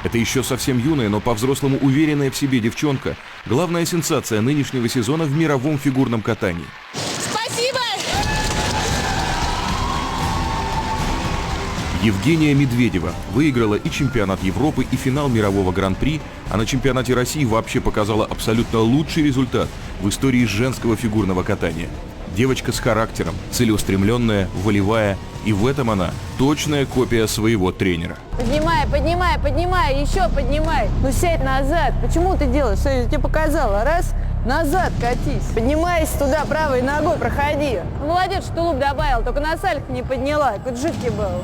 Это еще совсем юная, но по-взрослому уверенная в себе девчонка. Главная сенсация нынешнего сезона в мировом фигурном катании. Спасибо! Евгения Медведева выиграла и чемпионат Европы, и финал мирового гран-при, а на чемпионате России вообще показала абсолютно лучший результат в истории женского фигурного катания. Девочка с характером, целеустремленная, волевая, и в этом она точная копия своего тренера. Поднимай, поднимай, поднимай, еще поднимай. Ну сядь назад. Почему ты делаешь? Что я тебе показала? Раз, назад катись. Поднимайся туда, правой ногой проходи. Ну, молодец, что тулуп добавил, только на сальник не подняла, какой жидкий был.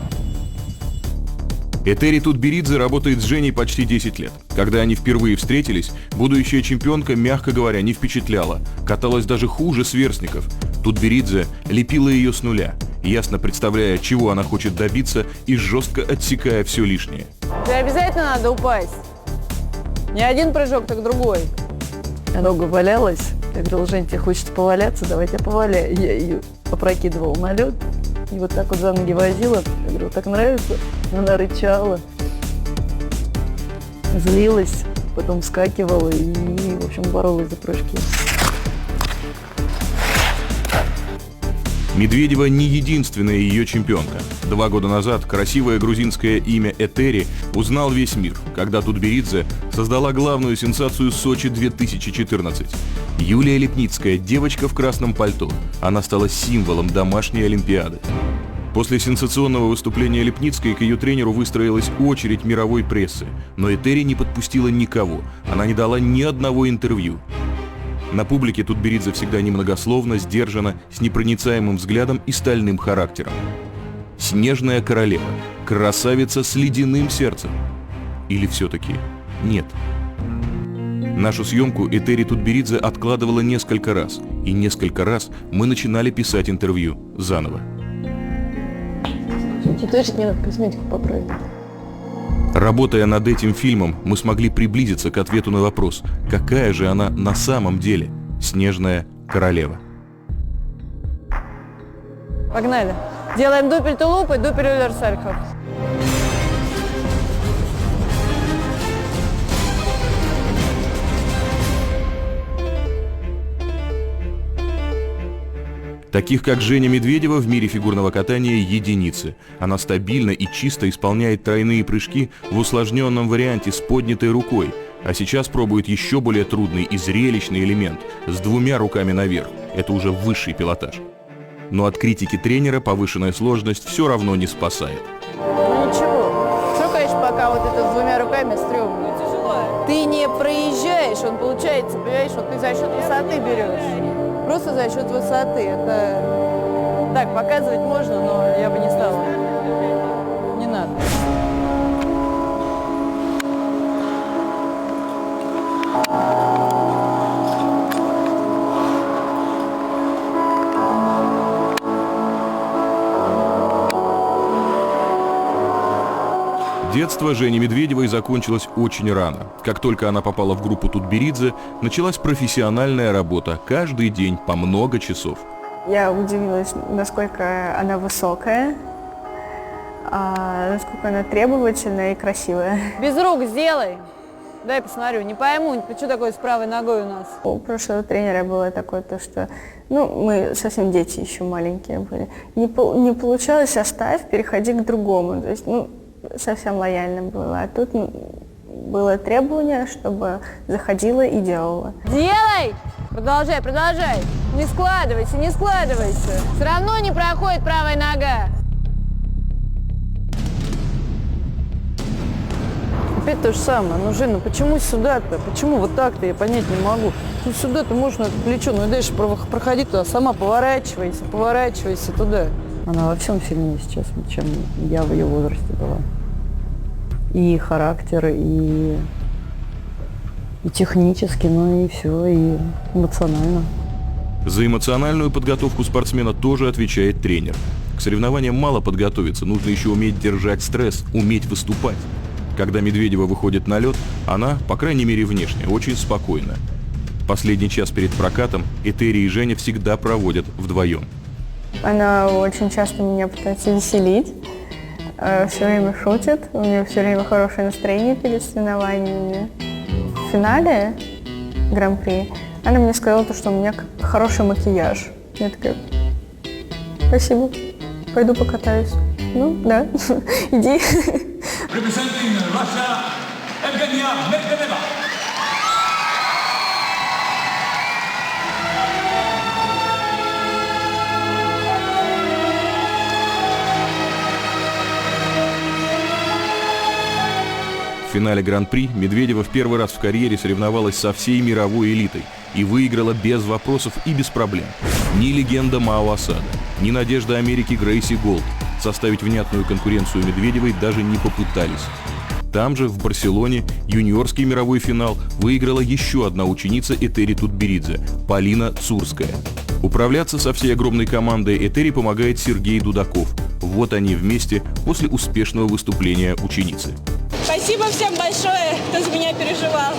Этери Тутберидзе работает с Женей почти 10 лет. Когда они впервые встретились, будущая чемпионка, мягко говоря, не впечатляла. Каталась даже хуже сверстников. Тутберидзе лепила ее с нуля, ясно представляя, чего она хочет добиться, и жестко отсекая все лишнее. Тебе обязательно надо упасть. Не один прыжок, так другой. Нога валялась. Я говорила: Жень, тебе хочется поваляться? Давай тебя поваляй. Я ее опрокидывала на лед. И вот так вот за ноги возила. Я говорю: так нравится? Она рычала, злилась, потом вскакивала и, в общем, боролась за прыжки. Медведева не единственная ее чемпионка. 2 года назад красивое грузинское имя Этери узнал весь мир, когда Тутберидзе создала главную сенсацию Сочи 2014. Юлия Лепницкая, девочка в красном пальто. Она стала символом домашней Олимпиады. После сенсационного выступления Лепницкой к ее тренеру выстроилась очередь мировой прессы, но Этери не подпустила никого, она не дала ни одного интервью. На публике Тутберидзе всегда немногословно, сдержанно, с непроницаемым взглядом и стальным характером. Снежная королева, красавица с ледяным сердцем. Или все-таки нет? Нашу съемку Этери Тутберидзе откладывала несколько раз, и несколько раз мы начинали писать интервью заново. Точно не надо косметику поправить. Работая над этим фильмом, мы смогли приблизиться к ответу на вопрос, какая же она на самом деле, снежная королева. Погнали. Делаем дупель тулуп и дупель уверсальхов. Таких, как Женя Медведева, в мире фигурного катания единицы. Она стабильно и чисто исполняет тройные прыжки в усложненном варианте с поднятой рукой, а сейчас пробует еще более трудный и зрелищный элемент с 2 руками наверх. Это уже высший пилотаж. Но от критики тренера повышенная сложность все равно не спасает. Ну ничего. Все, конечно, пока вот это с 2 руками стрёмно. Ты не проезжаешь, он получается, понимаешь, вот ты за счет высоты берешь. Просто за счет высоты. Это так, показывать можно, но я бы не стала. Не надо. Детство Жени Медведевой закончилось очень рано. Как только она попала в группу Тутберидзе, началась профессиональная работа. Каждый день по много часов. Я удивилась, насколько она высокая, насколько она требовательная и красивая. Без рук сделай. Дай посмотрю. Не пойму, что такое с правой ногой у нас. У прошлого тренера было такое, то, что мы совсем дети еще маленькие были. Не получалось, оставь, переходи к другому. То есть, совсем лояльно было. А тут было требование, чтобы заходила и делала. Делай! Продолжай, продолжай. Не складывайся, не складывайся. Все равно не проходит правая нога. Опять то же самое. Ну, Жень, почему сюда-то? Почему вот так-то? Я понять не могу. Ну, сюда-то можно плечо, и дальше проходи туда. Сама поворачивайся туда. Она во всем сильнее сейчас, чем я в ее возрасте была. И характер, и технически, и все, и эмоционально. За эмоциональную подготовку спортсмена тоже отвечает тренер. К соревнованиям мало подготовиться, нужно еще уметь держать стресс, уметь выступать. Когда Медведева выходит на лед, она, по крайней мере внешне, очень спокойна. Последний час перед прокатом Этери и Женя всегда проводят вдвоем. Она очень часто меня пытается веселить. все время шутит, у нее все время хорошее настроение перед соревнованиями. В финале Гран-при она мне сказала, что у меня хороший макияж. Я такая, спасибо, пойду покатаюсь. Ну, да, иди. Representing Russia, Evgenia Medvedeva. В финале Гран-при Медведева в первый раз в карьере соревновалась со всей мировой элитой и выиграла без вопросов и без проблем. Ни легенда Мао Асада, ни надежда Америки Грейси Голд составить внятную конкуренцию Медведевой даже не попытались. Там же, в Барселоне, юниорский мировой финал выиграла еще одна ученица Этери Тутберидзе – Полина Цурская. Управляться со всей огромной командой Этери помогает Сергей Дудаков. Вот они вместе после успешного выступления ученицы. Спасибо всем большое, кто за меня переживал.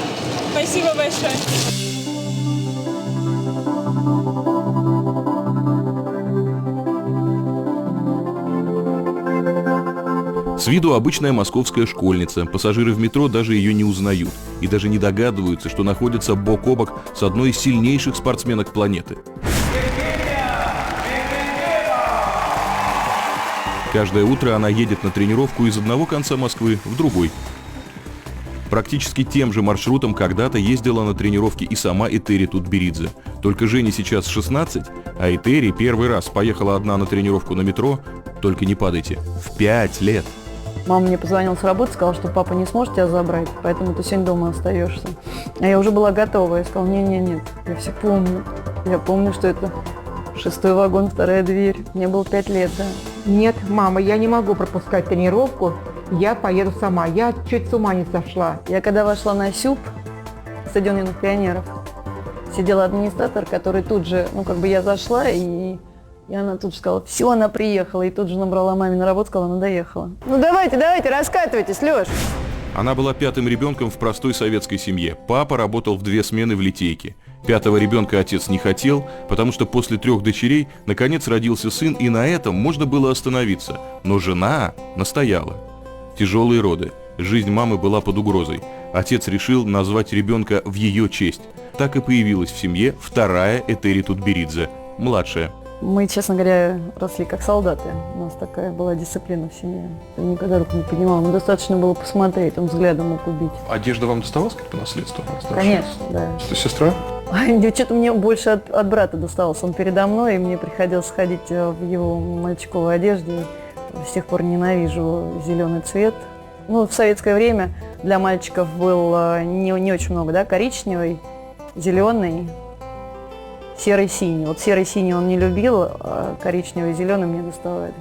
Спасибо большое. С виду обычная московская школьница, пассажиры в метро даже ее не узнают и даже не догадываются, что находится бок о бок с одной из сильнейших спортсменок планеты. Каждое утро она едет на тренировку из одного конца Москвы в другой. Практически тем же маршрутом когда-то ездила на тренировки и сама Этери Тутберидзе. Только Жене сейчас 16, а Этери первый раз поехала одна на тренировку на метро, только не падайте, в 5 лет. Мама мне позвонила с работы, сказала, что папа не сможет тебя забрать, поэтому ты сегодня дома остаешься. А я уже была готова, я сказала, нет, я все помню. Я помню, что это 6-й вагон, 2-я дверь. Мне было 5 лет, да. Нет, мама, я не могу пропускать тренировку, я поеду сама. Я чуть с ума не сошла. Я когда вошла на СЮП, стадион юных пионеров, сидел администратор, который тут же, я зашла, и она тут же сказала, все, она приехала, и тут же набрала маме на работу, сказала, она доехала. Ну давайте, раскатывайтесь, Лёш. Она была 5-м ребенком в простой советской семье. Папа работал в 2 смены в литейке. 5-го ребенка отец не хотел, потому что после 3 дочерей наконец родился сын, и на этом можно было остановиться. Но жена настояла. Тяжелые роды. Жизнь мамы была под угрозой. Отец решил назвать ребенка в ее честь. Так и появилась в семье 2-я Этери Тутберидзе, младшая. Мы, честно говоря, росли как солдаты. У нас такая была дисциплина в семье. Я никогда руку не поднимала, но достаточно было посмотреть, он взглядом мог убить. Одежда вам доставалась как по наследству? Конечно, да. Что, сестра? Что-то мне больше от брата досталось. Он передо мной, и мне приходилось ходить в его мальчиковой одежде. С тех пор ненавижу зеленый цвет. В советское время для мальчиков был не очень много, да, коричневый, зеленый, серый-синий. Вот серый-синий он не любил, а коричневый и зеленый мне доставались.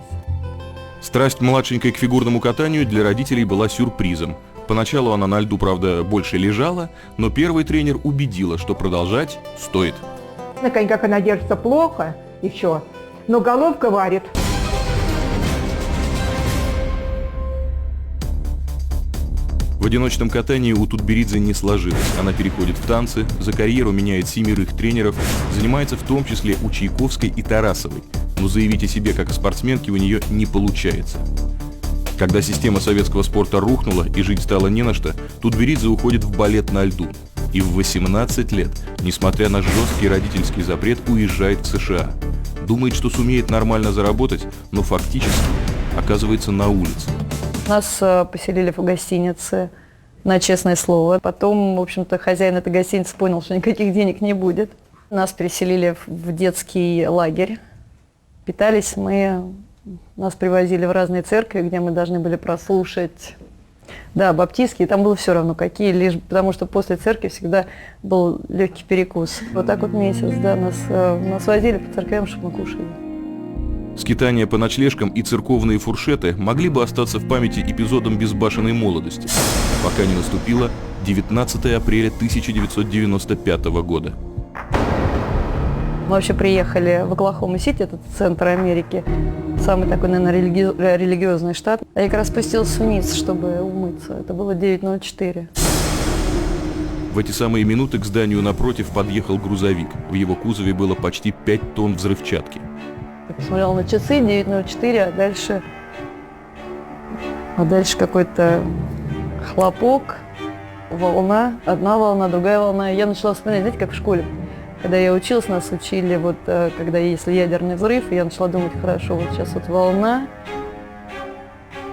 Страсть младшенькой к фигурному катанию для родителей была сюрпризом. Поначалу она на льду, правда, больше лежала, но первый тренер убедила, что продолжать стоит. На коньках она держится плохо еще, но головка варит. В одиночном катании у Тутберидзе не сложилось. Она переходит в танцы, за карьеру меняет 7 тренеров, занимается в том числе у Чайковской и Тарасовой. Но заявить о себе как о спортсменке у нее не получается. Когда система советского спорта рухнула и жить стало не на что, Тутберидзе уходит в балет на льду. И в 18 лет, несмотря на жесткий родительский запрет, уезжает в США. Думает, что сумеет нормально заработать, но фактически оказывается на улице. Нас поселили в гостинице на честное слово. Потом, в общем-то, хозяин этой гостиницы понял, что никаких денег не будет. Нас переселили в детский лагерь. Питались нас привозили в разные церкви, где мы должны были прослушать, да, баптистские, там было все равно какие, лишь потому что после церкви всегда был легкий перекус. Вот так вот месяц, да, нас возили по церквям, чтобы мы кушали. Скитания по ночлежкам и церковные фуршеты могли бы остаться в памяти эпизодом безбашенной молодости, пока не наступило 19 апреля 1995 года. Мы вообще приехали в Оклахома-Сити, это центр Америки, самый такой, наверное, религиозный штат. А я как раз спустилась вниз, чтобы умыться. Это было 9:04. В эти самые минуты к зданию напротив подъехал грузовик. В его кузове было почти 5 тонн взрывчатки. Я посмотрела на часы, 9:04, а дальше А дальше какой-то хлопок, волна, одна волна, другая волна. И я начала вспоминать, знаете, как в школе. Когда я училась, нас учили, вот когда если ядерный взрыв, и я начала думать, хорошо, вот сейчас вот волна,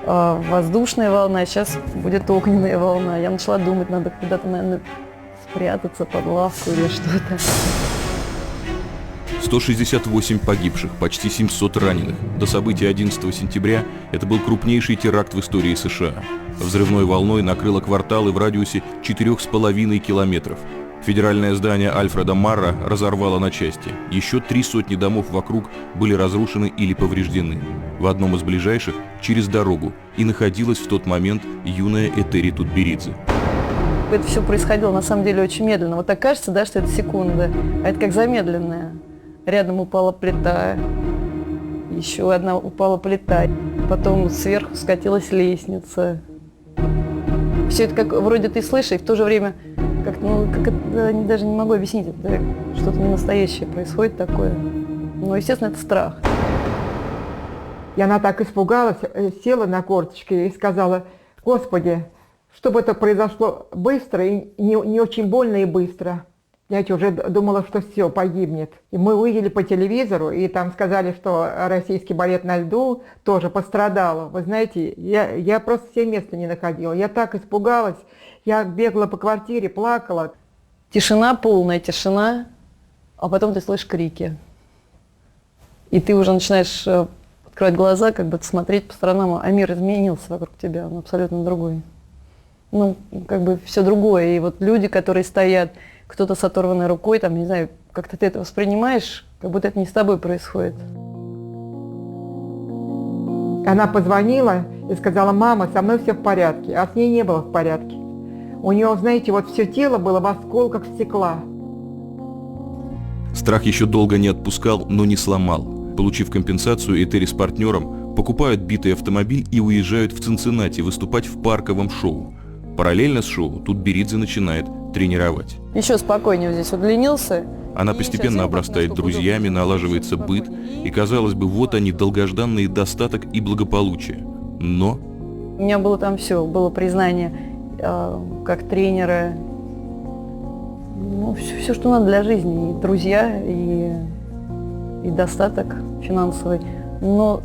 воздушная волна, сейчас будет огненная волна. Я начала думать, надо куда-то, наверное, спрятаться под лавку или что-то. 168 погибших, почти 700 раненых. До события 11 сентября это был крупнейший теракт в истории США. Взрывной волной накрыло кварталы в радиусе 4,5 километров. Федеральное здание Альфреда Марра разорвало на части. Еще 300 домов вокруг были разрушены или повреждены. В одном из ближайших, через дорогу, и находилась в тот момент юная Этери Тутберидзе. Это все происходило на самом деле очень медленно. Вот так кажется, да, что это секунда, а это как замедленное. Рядом упала плита, еще одна упала плита, потом сверху скатилась лестница. Все это как вроде ты слышишь, и в то же время как это, даже не могу объяснить, это что-то ненастоящее происходит такое. Но, естественно, это страх. И она так испугалась, села на корточки и сказала: «Господи, чтобы это произошло быстро и не очень больно и быстро». Я уже думала, что все, погибнет. И мы увидели по телевизору, и там сказали, что российский балет на льду тоже пострадал. Вы знаете, я просто себе места не находила. Я так испугалась, я бегала по квартире, плакала. Тишина, полная тишина, а потом ты слышишь крики. И ты уже начинаешь открывать глаза, как бы смотреть по сторонам, а мир изменился вокруг тебя, он абсолютно другой. Ну, как бы все другое. И вот люди, которые стоят, кто-то с оторванной рукой, там, не знаю, как-то ты это воспринимаешь, как будто это не с тобой происходит. Она позвонила и сказала: «Мама, со мной все в порядке», а с ней не было в порядке. У нее, знаете, вот все тело было в осколках стекла. Страх еще долго не отпускал, но не сломал. Получив компенсацию, Этери с партнером покупают битый автомобиль и уезжают в Цинциннати выступать в парковом шоу. Параллельно с шоу Тутберидзе начинает тренировать. Еще спокойнее здесь удлинился. Она постепенно обрастает друзьями, налаживается быт, и, казалось бы, вот они, долгожданные достаток и благополучие. Но... У меня было там все, было признание как тренера, ну, все, что надо для жизни, и друзья, и достаток финансовый. Но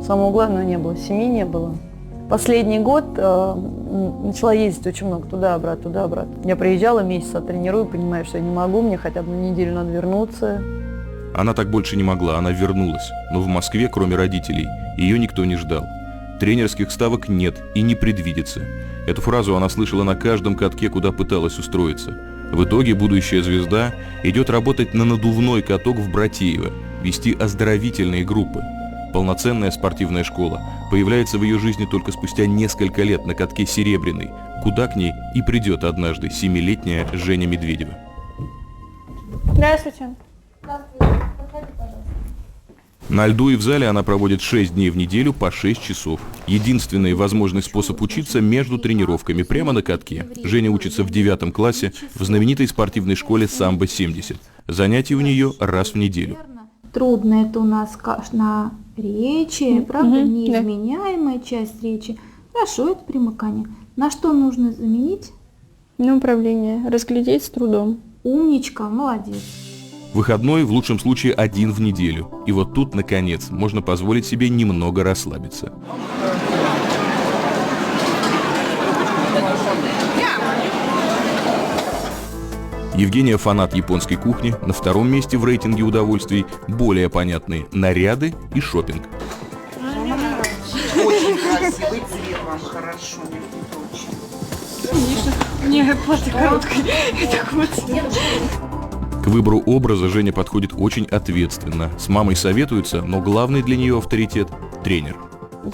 самого главного не было, семьи не было. Последний год начала ездить очень много туда-обратно, туда-обратно. Я приезжала, месяц тренирую, понимаю, что я не могу, мне хотя бы на неделю надо вернуться. Она так больше не могла, она вернулась. Но в Москве, кроме родителей, ее никто не ждал. Тренерских ставок нет и не предвидится. Эту фразу она слышала на каждом катке, куда пыталась устроиться. В итоге будущая звезда идет работать на надувной каток в Братеево, вести оздоровительные группы. Полноценная спортивная школа появляется в ее жизни только спустя несколько лет на катке Серебряной, куда к ней и придет однажды 7-летняя Женя Медведева. Здравствуйте. На льду и в зале она проводит 6 дней в неделю по 6 часов. Единственный возможный способ учиться между тренировками, прямо на катке. Женя учится в 9 классе в знаменитой спортивной школе «Самбо-70». Занятия у нее раз в неделю. Трудно это у нас на речи, правда, неизменяемая часть речи. Хорошо, это примыкание. На что нужно заменить? На управление. Разглядеть с трудом. Умничка, молодец. Выходной в лучшем случае 1 в неделю. И вот тут, наконец, можно позволить себе немного расслабиться. Евгения фанат японской кухни, на 2-м месте в рейтинге удовольствий более понятные наряды и шопинг. Очень красивый цвет, вам хорошо. Мне платье короткое. К выбору образа Женя подходит очень ответственно. С мамой советуется, но главный для нее авторитет – тренер.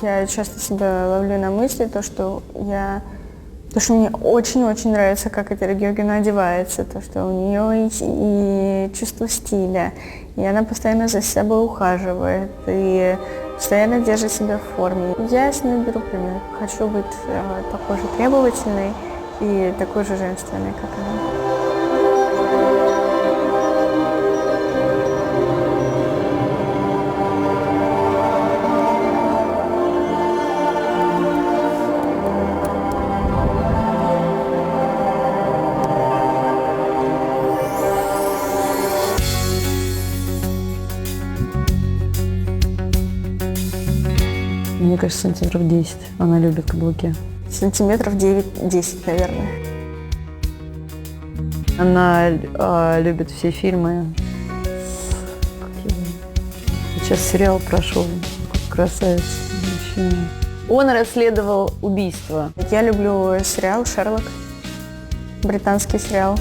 Я часто себя ловлю на мысли, что мне очень-очень нравится, как Этери Георгиевна одевается, то, что у нее и чувство стиля, и она постоянно за собой ухаживает, и постоянно держит себя в форме. Я с ней беру пример. Хочу быть такой же требовательной и такой же женственной, как она. конечно, сантиметров 10. Она любит каблуки. Сантиметров 9-10, наверное. Она любит все фильмы. Сейчас сериал прошел. Красавец. Мужчина. Он расследовал убийство. Я люблю сериал «Шерлок». Британский сериал.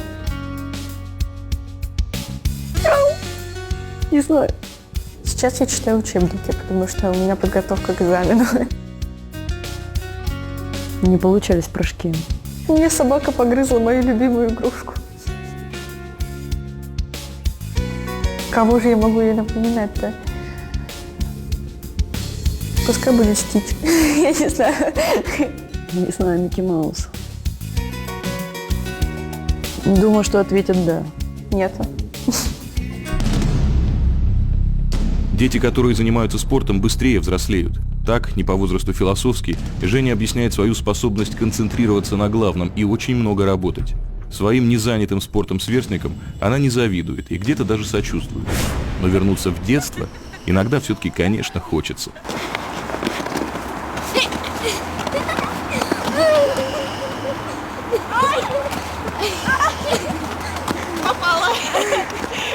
Не знаю. Сейчас я читаю учебники, потому что у меня подготовка к экзамену. Не получались прыжки. Мне собака погрызла мою любимую игрушку. Кого же я могу ей напоминать-то? Пускай будет Стич. Я не знаю. Не знаю, Микки Маус. Думаю, что ответят «да». Нет. Дети, которые занимаются спортом, быстрее взрослеют. Так, не по возрасту философски, Женя объясняет свою способность концентрироваться на главном и очень много работать. Своим незанятым спортом сверстникам она не завидует и где-то даже сочувствует. Но вернуться в детство иногда все-таки, конечно, хочется.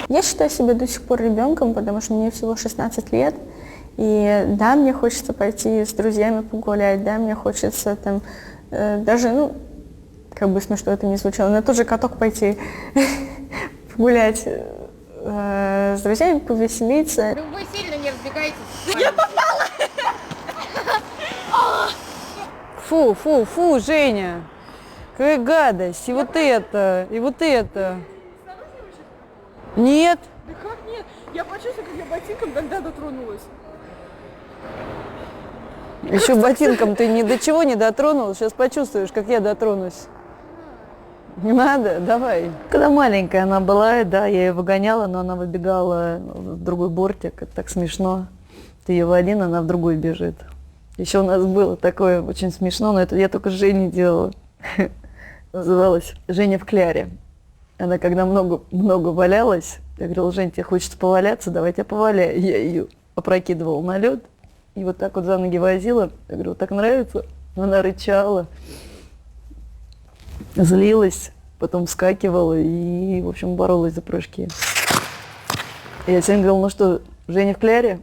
Я считаю себя до сих пор ребенком, потому что мне всего 16 лет. И да, мне хочется пойти с друзьями погулять, да, мне хочется там даже, ну, как бы смешно это ни звучало, на тот же каток пойти погулять с друзьями, повеселиться. Ну вы сильно не разбегайтесь. Я попала! Фу, фу, фу, Женя. Какая гадость. И вот это, и вот это. Нет. Да как нет? Я почувствовала, как я ботинком тогда дотронулась. Еще ботинком ты ни до чего не дотронулась. Сейчас почувствуешь, как я дотронусь. Не надо? Давай. Когда маленькая она была, да, я ее выгоняла, но она выбегала в другой бортик. Это так смешно. Ты ее в один, она в другой бежит. Еще у нас было такое очень смешно, но это я только с Женей делала. Называлось «Женя в кляре». Она когда много валялась, я говорила: Жень, тебе хочется поваляться, давай я поваляю. Я ее опрокидывала на лед и вот так вот за ноги возила. Я говорю: так нравится? Она рычала, злилась, потом вскакивала и, в общем, боролась за прыжки. Я всем говорила: ну что, Женя в кляре?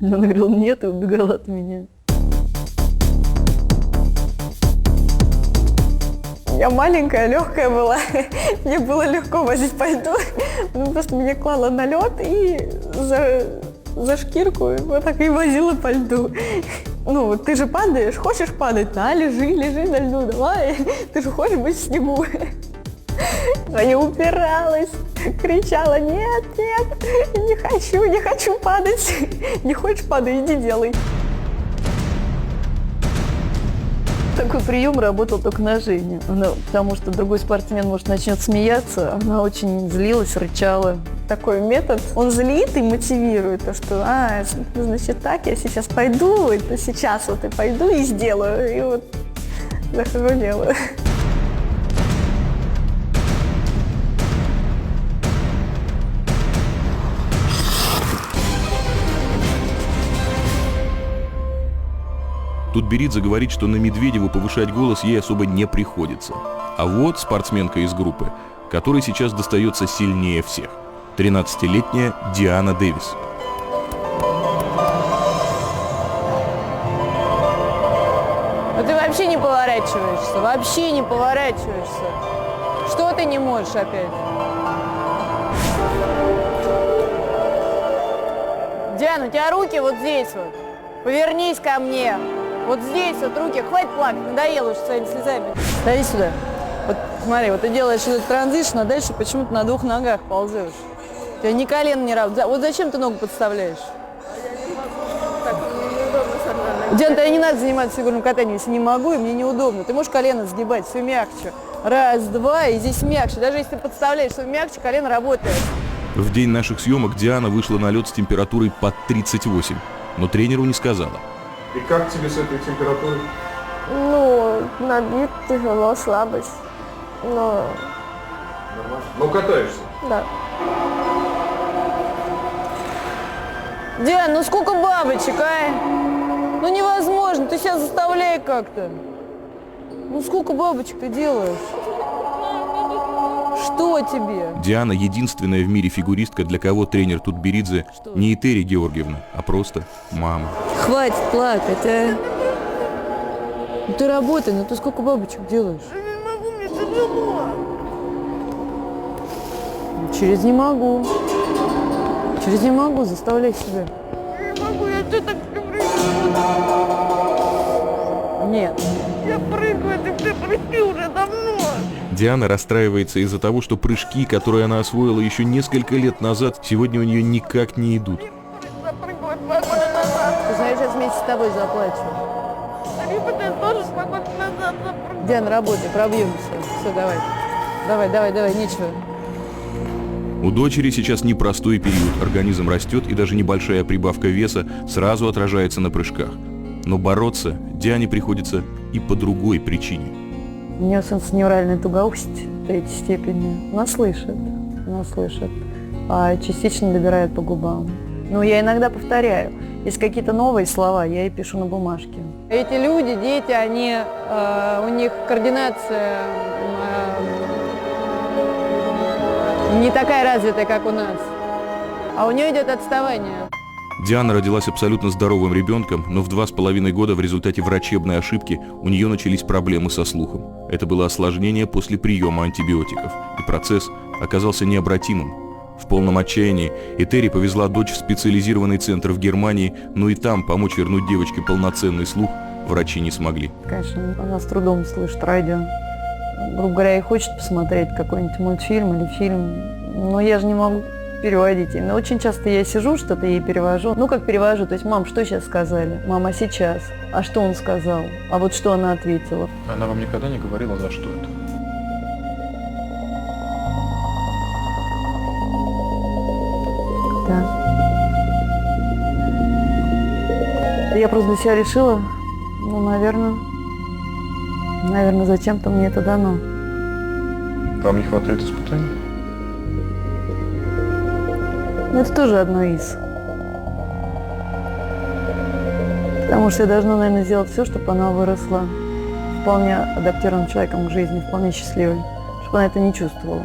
Она говорила: нет, и убегала от меня. Я маленькая, легкая была, мне было легко возить по льду. Ну, просто меня клала на лед и за шкирку вот так и возила по льду. Ну, ты же падаешь, хочешь падать? Да, лежи на льду, давай. Ты же хочешь быть в снегу. А я упиралась, кричала: нет, не хочу падать. Не хочешь падать, иди делай. Такой прием работал только на Жене, потому что другой спортсмен, может, начнет смеяться, она очень злилась, рычала. Такой метод, он злит и мотивирует, то, что, значит так, я сейчас пойду, это сейчас вот и пойду и сделаю, и вот захожу, делаю. Тут Беридзе говорит, что на Медведеву повышать голос ей особо не приходится. А вот спортсменка из группы, которой сейчас достается сильнее всех. 13-летняя Диана Дэвис. Но ты вообще не поворачиваешься, вообще не поворачиваешься. Что ты не можешь опять? Диана, у тебя руки вот здесь вот. Повернись ко мне. Вот здесь вот руки. Хватит плакать, надоело уже своими слезами. Дай сюда. Вот смотри, вот ты делаешь этот транзишн, а дальше почему-то на двух ногах ползешь. У тебя ни колено не равно. Вот зачем ты ногу подставляешь? Диана, тебе не надо заниматься фигурным катанием, если не могу, и мне неудобно. Ты можешь колено сгибать, все мягче. Раз, два, и здесь мягче. Даже если ты подставляешь все мягче, колено работает. В день наших съемок Диана вышла на лед с температурой под 38, но тренеру не сказала. И как тебе с этой температурой? Ну, на бит тяжело, слабость, но... Нормально. Ну, катаешься? Да. Диана, ну сколько бабочек, а? Ну невозможно, ты себя заставляй как-то. Ну сколько бабочек ты делаешь? Что тебе? Диана единственная в мире фигуристка, для кого тренер Тутберидзе не Этери Георгиевна, а просто мама. Хватит плакать, а? Ну ты работай, ну ты сколько бабочек делаешь? Я не могу, мне тяжело. Через не могу. Через не могу, заставляй себя. Я не могу, я что так прыгаю? Нет. Я прыгаю, ты прыгай уже давно. Диана расстраивается из-за того, что прыжки, которые она освоила еще несколько лет назад, сегодня у нее никак не идут. Запрыгивать 2 года назад. Ты знаешь, я вместе с тобой заплачу. Либо ты тоже 2 года назад запрыгивал. Диана, работай, пробьемся. Все, давай. Давай, нечего. У дочери сейчас непростой период, организм растет, и даже небольшая прибавка веса сразу отражается на прыжках. Но бороться Диане приходится и по другой причине. У нее сенсоневральная тугоусть 3 степени. Она слышит. А частично добирает по губам. Но я иногда повторяю. Если какие-то новые слова, я и пишу на бумажке. Эти люди, дети, они, у них координация не такая развитая, как у нас. А у нее идет отставание. Диана родилась абсолютно здоровым ребенком, но в 2,5 года в результате врачебной ошибки у нее начались проблемы со слухом. Это было осложнение после приема антибиотиков, и процесс оказался необратимым. В полном отчаянии Этери повезла дочь в специализированный центр в Германии, но и там помочь вернуть девочке полноценный слух врачи не смогли. Конечно, она с трудом слышит радио. Грубо говоря, и хочет посмотреть какой-нибудь мультфильм или фильм, но я же не могу переводить ей. Но очень часто я сижу, что-то ей перевожу. Ну, как перевожу, то есть, мам, что сейчас сказали? Мама, сейчас. А что он сказал? А вот что она ответила? Она вам никогда не говорила, за что это? Да. Я просто для себя решила, ну, наверное, зачем-то мне это дано. Вам не хватает испытаний? Но это тоже одно из. Потому что я должна, наверное, сделать все, чтобы она выросла вполне адаптированным человеком к жизни, вполне счастливой, чтобы она это не чувствовала.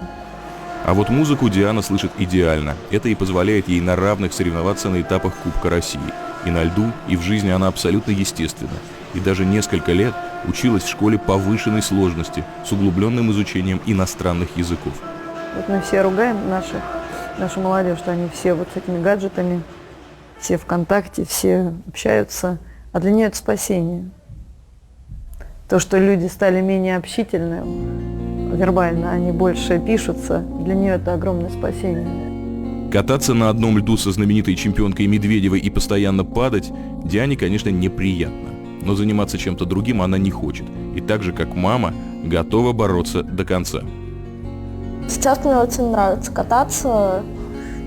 А вот музыку Диана слышит идеально. Это и позволяет ей на равных соревноваться на этапах Кубка России. И на льду, и в жизни она абсолютно естественна. И даже несколько лет училась в школе повышенной сложности с углубленным изучением иностранных языков. Вот мы все ругаем нашу молодежь, что они все вот с этими гаджетами, все ВКонтакте, все общаются. А для нее это спасение. То, что люди стали менее общительны, вербально, они больше пишутся, для нее это огромное спасение. Кататься на одном льду со знаменитой чемпионкой Медведевой и постоянно падать Диане, конечно, неприятно. Но заниматься чем-то другим она не хочет. И так же, как мама, готова бороться до конца. Сейчас мне очень нравится кататься,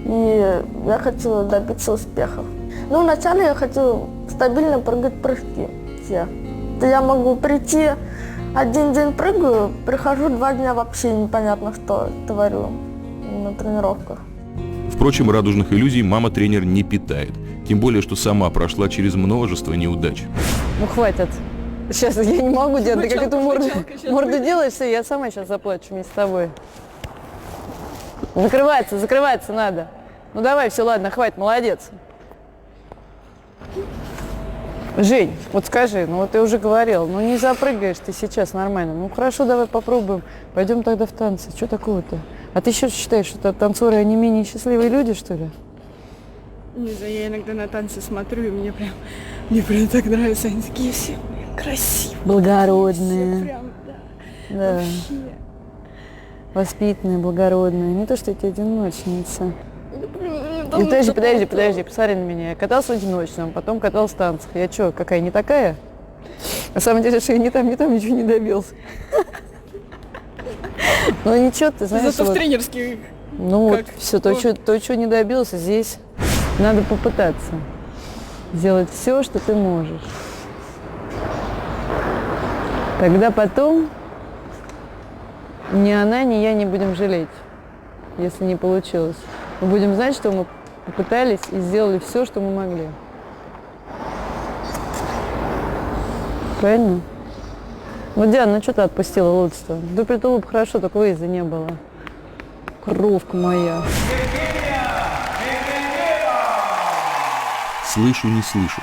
и я хочу добиться успехов. Ну, вначале я хочу стабильно прыгать прыжки все. Я могу прийти, 1 день прыгаю, прихожу 2 дня вообще непонятно что творю на тренировках. Впрочем, радужных иллюзий мама-тренер не питает. Тем более, что сама прошла через множество неудач. Ну хватит. Сейчас я не могу делать. Ты как эту морду делаешь, и я сама сейчас заплачу вместе с тобой. Закрываться надо. Ну давай, все, ладно, хватит, молодец. Жень, вот скажи, ну вот ты уже говорил, ну не запрыгаешь ты сейчас нормально. Ну хорошо, давай попробуем. Пойдем тогда в танцы. Что такого-то? А ты еще считаешь, что танцоры, они менее счастливые люди, что ли? Не знаю, я иногда на танцы смотрю, и мне прям так нравится. Они такие все красивые. Благородные. Прям, Да. вообще. Воспитанные, благородные. Не то, что эти одиночницы. Подожди, посмотри на меня. Я катался в одиночном, потом катался в танцах. Я что, какая, не такая? На самом деле, что я ни там ничего не добился. Ну ничего, ты знаешь, Зато в вот, тренерских. ну вот как? все, то, что не добился, здесь надо попытаться сделать все, что ты можешь. Тогда потом ни она, ни я не будем жалеть, если не получилось. Мы будем знать, что мы попытались и сделали все, что мы могли. Правильно? Вот, Диана, ну что ты отпустила Луцтво? Дупель-тулуп хорошо, только выезда не было. Кровка моя. «Слышу, не слышу».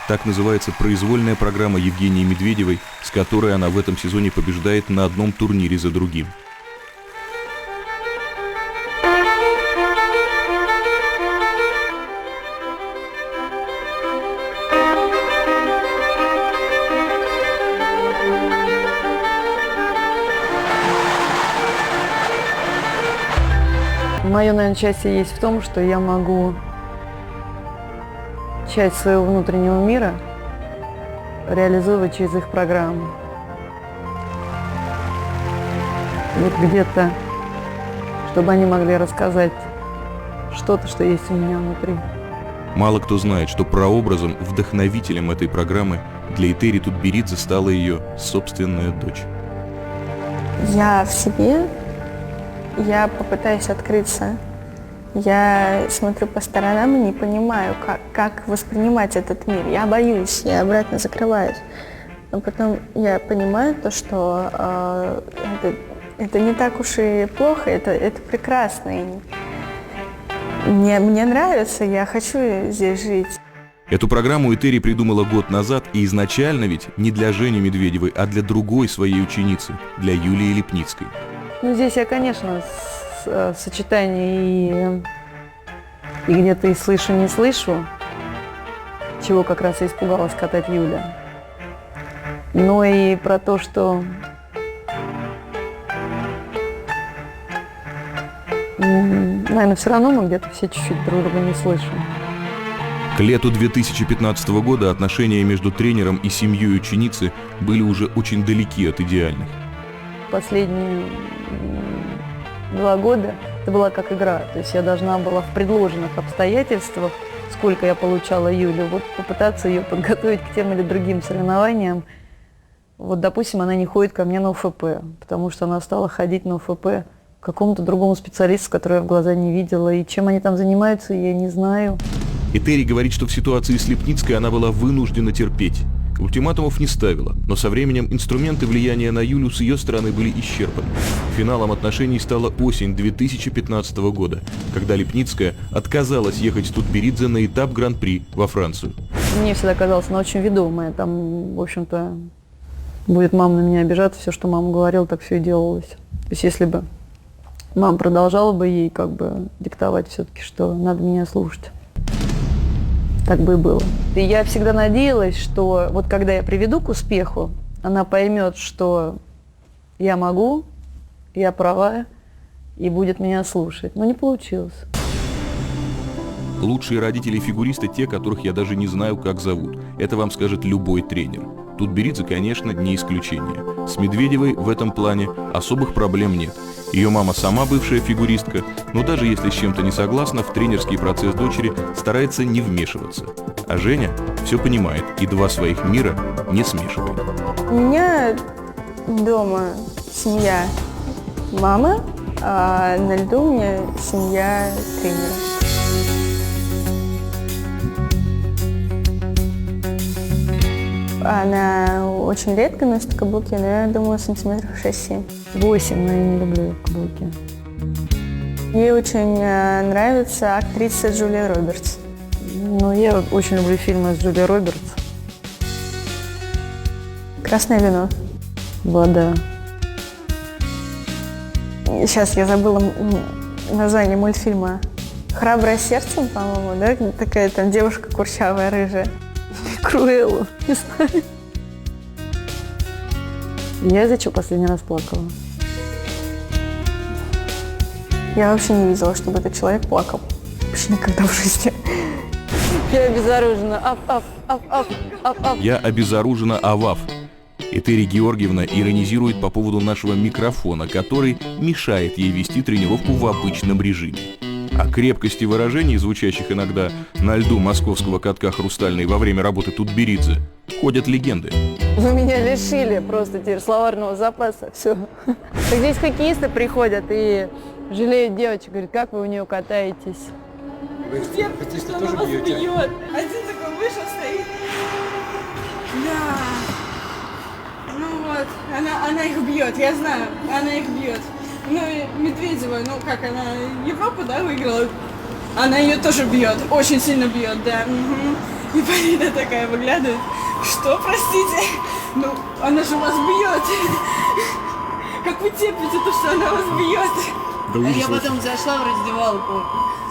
Так называется произвольная программа Евгении Медведевой, с которой она в этом сезоне побеждает на одном турнире за другим. Мое, наверное, счастье есть в том, что я могу часть своего внутреннего мира реализовывать через их программу. Вот где-то, чтобы они могли рассказать что-то, что есть у меня внутри. Мало кто знает, что прообразом, вдохновителем этой программы для Этери Тутберидзе стала ее собственная дочь. Я в себе, я попытаюсь открыться. Я смотрю по сторонам и не понимаю, как воспринимать этот мир. Я боюсь, я обратно закрываюсь. Но потом я понимаю то, что это не так уж и плохо, это прекрасно. И мне нравится, я хочу здесь жить. Эту программу Этери придумала год назад, и изначально ведь не для Жени Медведевой, а для другой своей ученицы, для Юлии Липницкой. Ну, здесь я, конечно, сочетание и где-то и слышу, не слышу, чего как раз и испугалась катать Юля. Но и про то, что наверное, все равно мы где-то все чуть-чуть друг друга не слышим. К лету 2015 года отношения между тренером и семьей ученицы были уже очень далеки от идеальных. Последние 2 года это была как игра. То есть я должна была в предложенных обстоятельствах, сколько я получала Юлю, вот попытаться ее подготовить к тем или другим соревнованиям. Вот, допустим, она не ходит ко мне на УФП, потому что она стала ходить на УФП к какому-то другому специалисту, которого я в глаза не видела. И чем они там занимаются, я не знаю. Этери говорит, что в ситуации с Липницкой она была вынуждена терпеть. Ультиматумов не ставила, но со временем инструменты влияния на Юлю с ее стороны были исчерпаны. Финалом отношений стала осень 2015 года, когда Липницкая отказалась ехать с Тутберидзе на этап Гран-при во Францию. Мне всегда казалось, она очень ведомая. Там, в общем-то, будет мама на меня обижаться, все, что мама говорила, так все и делалось. То есть если бы мама продолжала бы ей как бы диктовать все-таки, что надо меня слушать. Так бы и было. И я всегда надеялась, что вот когда я приведу к успеху, она поймет, что я могу, я права, и будет меня слушать. Но не получилось. Лучшие родители фигуриста те, которых я даже не знаю, как зовут. Это вам скажет любой тренер. Тутберидзе, конечно, не исключение. С Медведевой в этом плане особых проблем нет. Ее мама сама бывшая фигуристка, но даже если с чем-то не согласна, в тренерский процесс дочери старается не вмешиваться. А Женя все понимает и 2 своих мира не смешивает. У меня дома семья мамы, а на льду у меня семья тренера. Она очень редко носит каблуки, но я думаю, сантиметров 6-7. 8, но я не люблю каблуки. Ей очень нравится актриса Джулия Робертс. Ну, я очень люблю фильмы с Джулией Робертс. «Красное вино». «Вода». Сейчас я забыла название мультфильма. «Храброе сердце», по-моему, да? Такая там девушка курчавая, рыжая. Круэлла, не знаю. Я из-за чего последний раз плакала? Я вообще не видела, чтобы этот человек плакал. Вообще никогда в жизни. Я обезоружена. Я обезоружена, авав. Этери Георгиевна иронизирует по поводу нашего микрофона, который мешает ей вести тренировку в обычном режиме. О крепкости выражений, звучащих иногда на льду московского катка «Хрустальный» во время работы Тутберидзе, ходят легенды. Вы меня лишили просто теперь словарного запаса, все. Так здесь хоккеисты приходят и жалеют девочек, говорят, как вы у нее катаетесь. Где? Что она вас бьет? Один такой вышел, стоит. Да. бьет, она их бьет, я знаю, она их бьет. Ну и Медведева, ну как она Европу, да, выиграла, она ее тоже бьет, очень сильно бьет, да. Угу. И Полина такая выглядывает, что, простите, ну она же вас бьет. Как вы терпите то, что она вас бьет? Я потом зашла в раздевалку,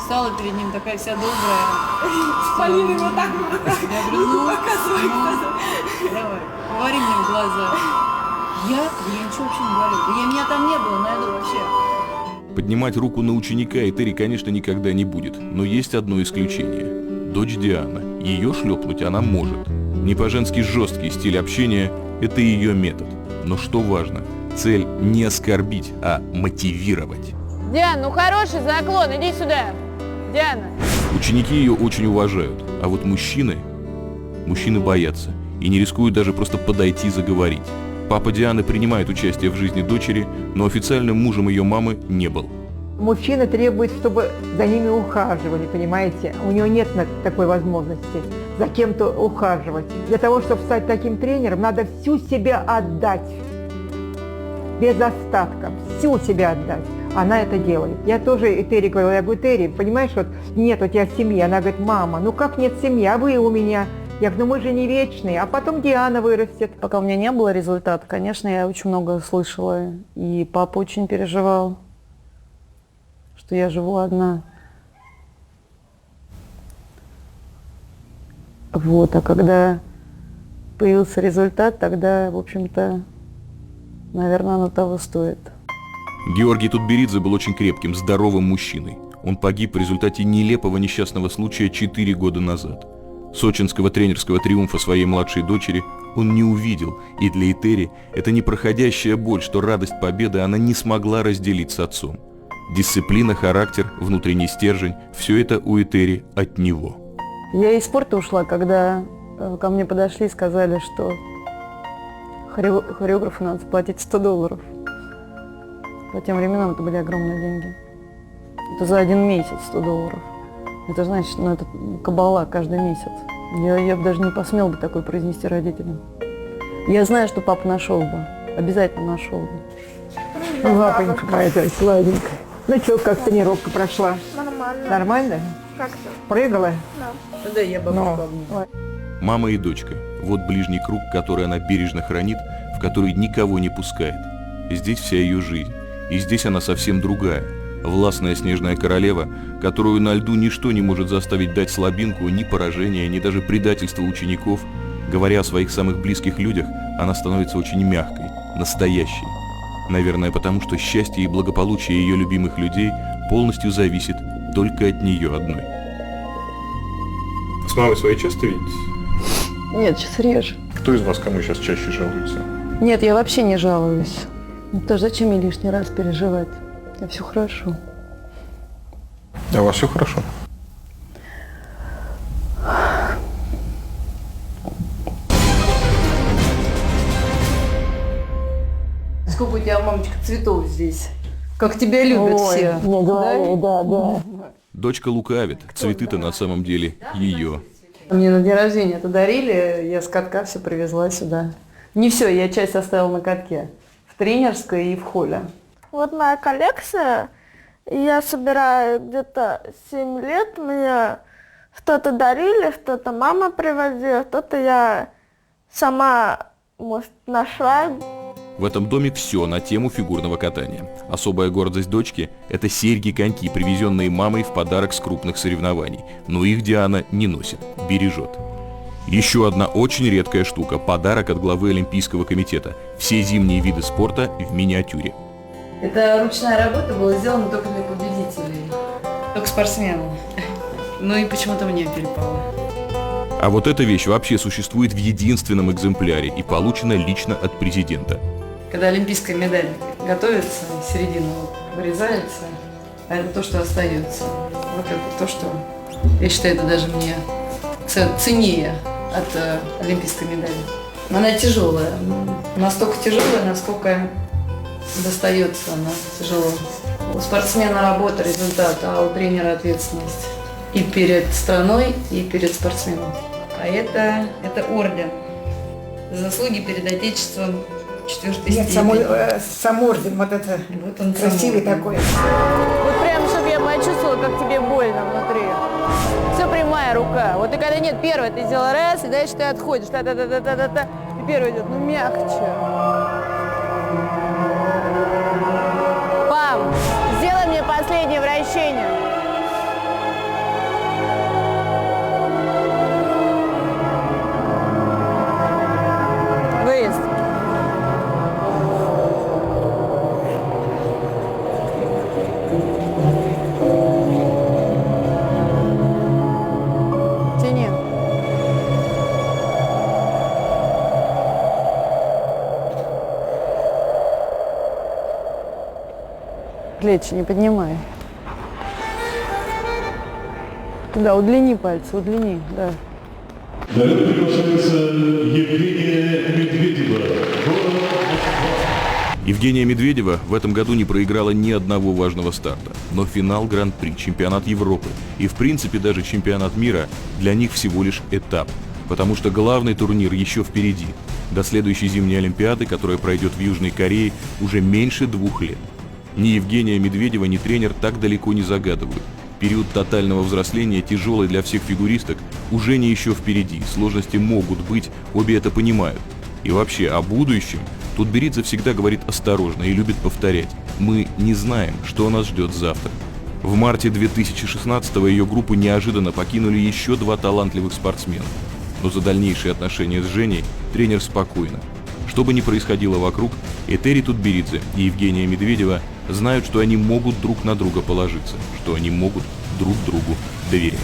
стала перед ним такая вся добрая. С Полиной вот так вот. Я говорю, ну, показывай глаза. Давай, говори мне в глаза. Я ничего вообще не говорю. Да меня там не было, наверное, вообще. Поднимать руку на ученика Этери, конечно, никогда не будет, но есть одно исключение. Дочь Диана. Ее шлепнуть она может. Не по-женски жесткий стиль общения – это ее метод. Но что важно, цель не оскорбить, а мотивировать. Диана, ну хороший заклон, иди сюда. Диана. Ученики ее очень уважают, а вот мужчины боятся и не рискуют даже просто подойти заговорить. Папа Дианы принимает участие в жизни дочери, но официальным мужем ее мамы не был. Мужчина требует, чтобы за ними ухаживали, понимаете? У него нет такой возможности за кем-то ухаживать. Для того, чтобы стать таким тренером, надо всю себя отдать. Без остатка. Всю себя отдать. Она это делает. Я тоже Этери говорила, я говорю, Этери, понимаешь, вот нет у тебя семьи. Она говорит, мама, ну как нет семьи, а вы у меня. Я говорю, ну мы же не вечные, а потом Диана вырастет. Пока у меня не было результата, конечно, я очень много слышала. И папа очень переживал, что я живу одна. Вот, а когда появился результат, тогда, в общем-то, наверное, оно того стоит. Георгий Тутберидзе был очень крепким, здоровым мужчиной. Он погиб в результате нелепого несчастного случая 4 года назад. Сочинского тренерского триумфа своей младшей дочери он не увидел, и для Этери это непроходящая боль, что радость победы она не смогла разделить с отцом. Дисциплина, характер, внутренний стержень – все это у Этери от него. Я из спорта ушла, когда ко мне подошли и сказали, что хореографу надо платить $100. По тем временам это были огромные деньги. Это за 1 месяц $100. Это значит, ну это кабала каждый месяц. Я бы даже не посмела бы такое произнести родителям. Я знаю, что папа нашел бы. Обязательно нашел бы. Ну, лапонька моя, сладенькая. Ну что, как тренировка прошла? Нормально. Нормально? Как-то. Прыгала? Да, я бабушку обняла. Мама и дочка – вот ближний круг, который она бережно хранит, в который никого не пускает. Здесь вся ее жизнь. И здесь она совсем другая. Властная снежная королева, которую на льду ничто не может заставить дать слабинку, ни поражения, ни даже предательства учеников. Говоря о своих самых близких людях, она становится очень мягкой, настоящей. Наверное, потому что счастье и благополучие ее любимых людей полностью зависит только от нее одной. С мамой своей часто видитесь? Нет, сейчас реже. Кто из вас кому сейчас чаще жалуется? Нет, я вообще не жалуюсь. Ну, то зачем мне лишний раз переживать? У меня все хорошо. А у вас все хорошо? Сколько у тебя, мамочка, цветов здесь? Как тебя любят все. Не говори, да. Дочка лукавит, цветы-то на самом деле ее. Мне на день рождения это дарили, я с катка все привезла сюда. Не все, я часть оставила на катке. В тренерской и в холле. Вот моя коллекция. Я собираю где-то 7 лет. Мне что-то дарили, что-то мама привозила, что-то я сама, может, нашла. В этом доме все на тему фигурного катания. Особая гордость дочки – это серьги-коньки, привезенные мамой в подарок с крупных соревнований. Но их Диана не носит, бережет. Еще одна очень редкая штука – подарок от главы Олимпийского комитета. Все зимние виды спорта в миниатюре. Это ручная работа была сделана только для победителей, только спортсменов. Ну и почему-то мне перепало. А вот эта вещь вообще существует в единственном экземпляре и получена лично от президента. Когда олимпийская медаль готовится, середина вырезается, а это то, что остается. Вот это то, что, я считаю, это даже мне ценнее от олимпийской медали. Она тяжелая, настолько тяжелая, насколько достается она тяжело. У спортсмена работа, результат, а у тренера ответственность. И перед страной, и перед спортсменом. А это орден. За заслуги перед Отечеством 4-й Нет, степени. сам орден, вот это Вот он красивый сам. такой. Вот прям, чтобы я почувствовала, как тебе больно внутри. Все прямая рука. Вот и когда нет, первое ты сделала раз, и дальше ты отходишь. Та-та-та-та-та-та. И первый идет, ну мягче. Пам, сделай мне последнее вращение. Выезд. Тяни. Плечи не поднимай. Да, удлини пальцы, удлини, да. На лед приглашается Евгения Медведева. Евгения Медведева в этом году не проиграла ни одного важного старта. Но финал Гран-при, чемпионат Европы и в принципе даже чемпионат мира для них всего лишь этап. Потому что главный турнир еще впереди. До следующей зимней Олимпиады, которая пройдет в Южной Корее, уже меньше 2 лет. Ни Евгения Медведева, ни тренер так далеко не загадывают. Период тотального взросления, тяжелый для всех фигуристок, уже не еще впереди. Сложности могут быть, обе это понимают. И вообще, о будущем Тутберидзе всегда говорит осторожно и любит повторять. Мы не знаем, что нас ждет завтра. В марте 2016-го ее группу неожиданно покинули еще 2 талантливых спортсмена. Но за дальнейшие отношения с Женей тренер спокойно. Что бы ни происходило вокруг, Этери Тутберидзе и Евгения Медведева знают, что они могут друг на друга положиться, что они могут друг другу доверять.